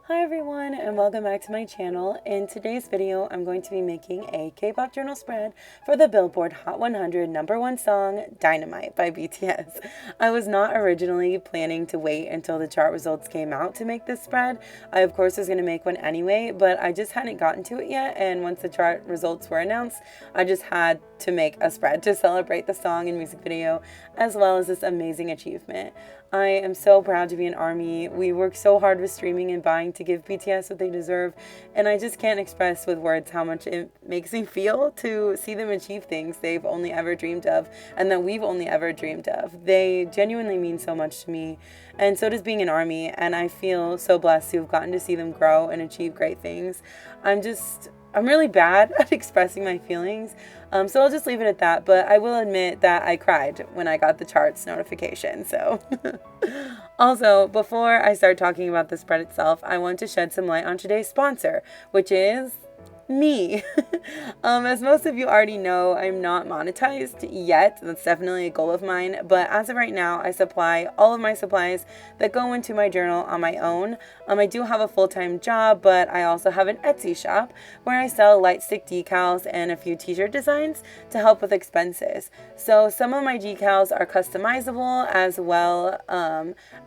Hi everyone and welcome back to my channel. In today's video, I'm going to be making a K-pop journal spread for the Billboard Hot 100 #1 song, Dynamite by BTS. I was not originally planning to wait until the chart results came out to make this spread. I of course was going to make one anyway, but I just hadn't gotten to it yet, and once the chart results were announced, I just had to make a spread to celebrate the song and music video, as well as this amazing achievement. I am so proud to be an ARMY. We work so hard with streaming and buying to give BTS what they deserve, and I just can't express with words how much it makes me feel to see them achieve things they've only ever dreamed of and that we've only ever dreamed of. They genuinely mean so much to me, and so does being an ARMY, and I feel so blessed to have gotten to see them grow and achieve great things. I'm really bad at expressing my feelings, so I'll just leave it at that, but I will admit that I cried when I got the charts notification, so. Also, before I start talking about the spread itself, I want to shed some light on today's sponsor, which is me. As most of you already know, I'm not monetized yet. That's definitely a goal of mine, but as of right now, I supply all of my supplies that go into my journal on my own. I do have a full-time job, but I also have an Etsy shop where I sell light stick decals and a few t-shirt designs to help with expenses. So some of my decals are customizable, as well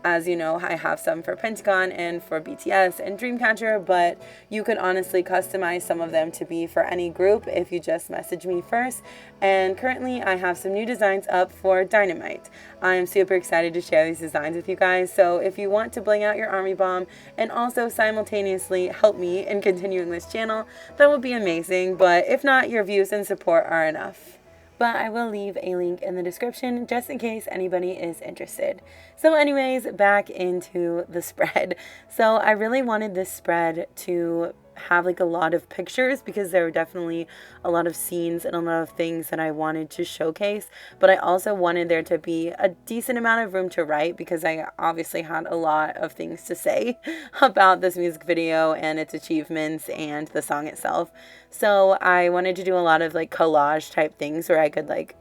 as, you know, I have some for Pentagon and for BTS and Dreamcatcher, but you could honestly customize some of them to be for any group if you just message me first. And currently I have some new designs up for Dynamite. I am super excited to share these designs with you guys, so if you want to bling out your ARMY bomb and also simultaneously help me in continuing this channel, that would be amazing, but if not, your views and support are enough. But I will leave a link in the description just in case anybody is interested. So anyways, back into the spread. So I really wanted this spread to have like a lot of pictures because there were definitely a lot of scenes and a lot of things that I wanted to showcase, but I also wanted there to be a decent amount of room to write because I obviously had a lot of things to say about this music video and its achievements and the song itself. So I wanted to do a lot of like collage type things where I could like,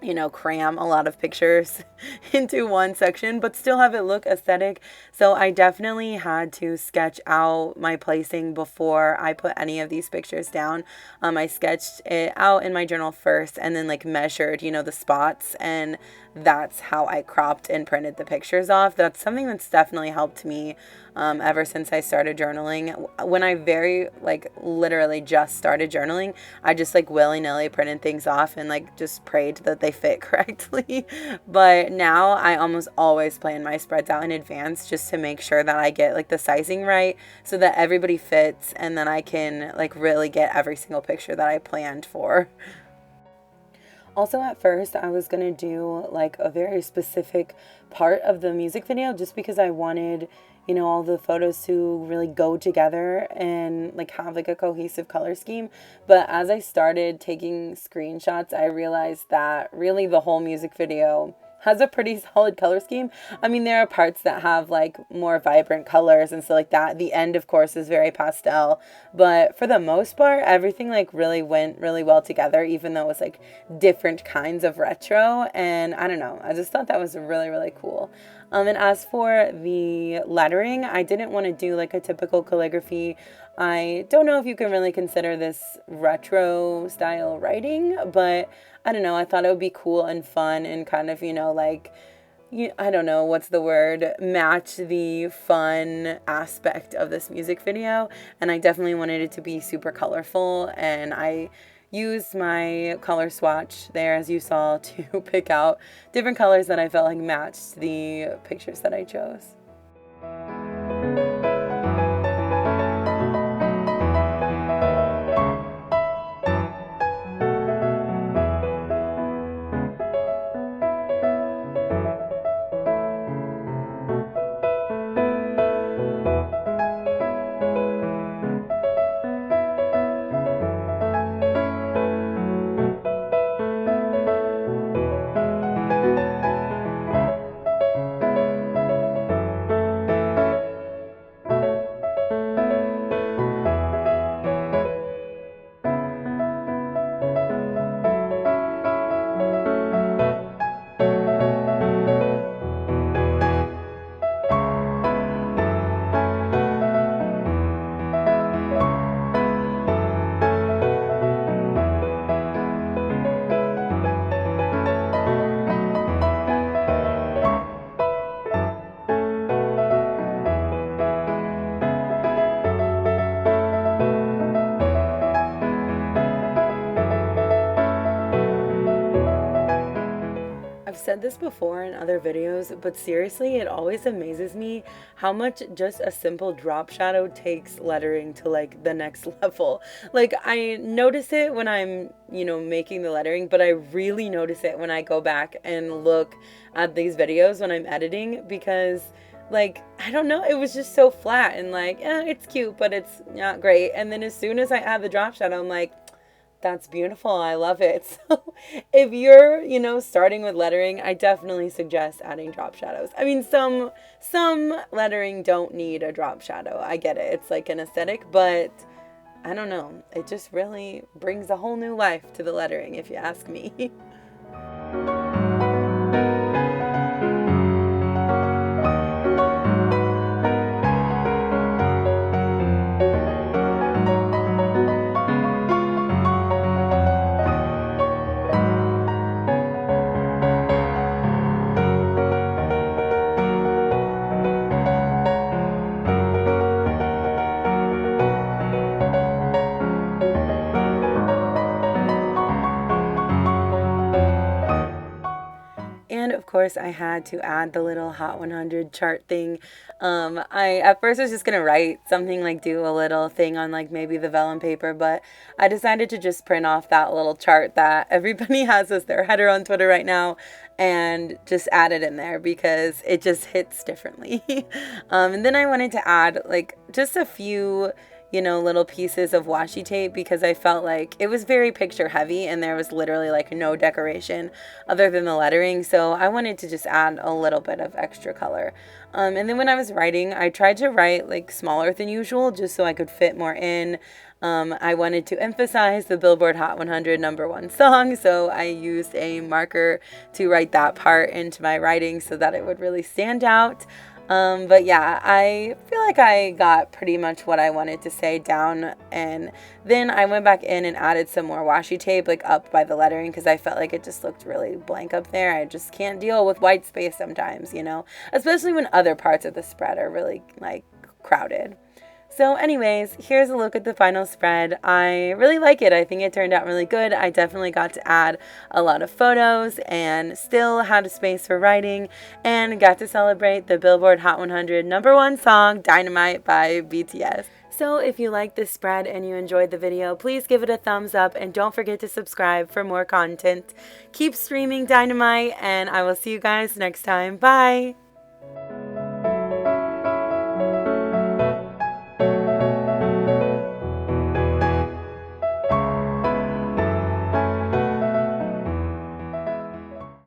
you know, cram a lot of pictures into one section, but still have it look aesthetic. So I definitely had to sketch out my placing before I put any of these pictures down. I sketched it out in my journal first and then like measured, you know, the spots, and that's how I cropped and printed the pictures off. That's something that's definitely helped me ever since I started journaling. When I literally just started journaling, I just like willy-nilly printed things off and like just prayed that they fit correctly. But now I almost always plan my spreads out in advance just to make sure that I get like the sizing right so that everybody fits, and then I can like really get every single picture that I planned for. Also, at first, I was going to do like a very specific part of the music video just because I wanted, you know, all the photos to really go together and like have like a cohesive color scheme. But as I started taking screenshots, I realized that really the whole music video has a pretty solid color scheme. I mean, there are parts that have like more vibrant colors and stuff like that. The end, of course, is very pastel, but for the most part, everything like really went really well together, even though it was like different kinds of retro. And I don't know, I just thought that was really, really cool. And as for the lettering, I didn't want to do like a typical calligraphy. I don't know if you can really consider this retro style writing, but I don't know, I thought it would be cool and fun and kind of, you know, like, I don't know, what's the word, match the fun aspect of this music video. And I definitely wanted it to be super colorful, and I used my color swatch there, as you saw, to pick out different colors that I felt like matched the pictures that I chose. I've said this before in other videos, but seriously, it always amazes me how much just a simple drop shadow takes lettering to like the next level. Like, I notice it when I'm, making the lettering, but I really notice it when I go back and look at these videos when I'm editing, because like, I don't know, it was just so flat and like, it's cute, but it's not great. And then as soon as I add the drop shadow, I'm like, that's beautiful. I love it. So if you're, starting with lettering, I definitely suggest adding drop shadows. I mean, some lettering don't need a drop shadow. I get it. It's like an aesthetic, but I don't know. It just really brings a whole new life to the lettering, if you ask me. And of course, I had to add the little Hot 100 chart thing. I at first was just gonna write something, like do a little thing on like maybe the vellum paper, but I decided to just print off that little chart that everybody has as their header on Twitter right now, and just add it in there because it just hits differently. And then I wanted to add like just a few little pieces of washi tape, because I felt like it was very picture heavy and there was literally like no decoration other than the lettering. So I wanted to just add a little bit of extra color. And then when I was writing, I tried to write like smaller than usual just so I could fit more in. I wanted to emphasize the Billboard Hot 100 #1 song, so I used a marker to write that part into my writing so that it would really stand out. But yeah, I feel like I got pretty much what I wanted to say down, and then I went back in and added some more washi tape like up by the lettering because I felt like it just looked really blank up there. I just can't deal with white space sometimes, especially when other parts of the spread are really like crowded. So anyways, here's a look at the final spread. I really like it. I think it turned out really good. I definitely got to add a lot of photos and still had a space for writing, and got to celebrate the Billboard Hot 100 #1 song, Dynamite by BTS. So if you liked this spread and you enjoyed the video, please give it a thumbs up and don't forget to subscribe for more content. Keep streaming Dynamite, and I will see you guys next time. Bye!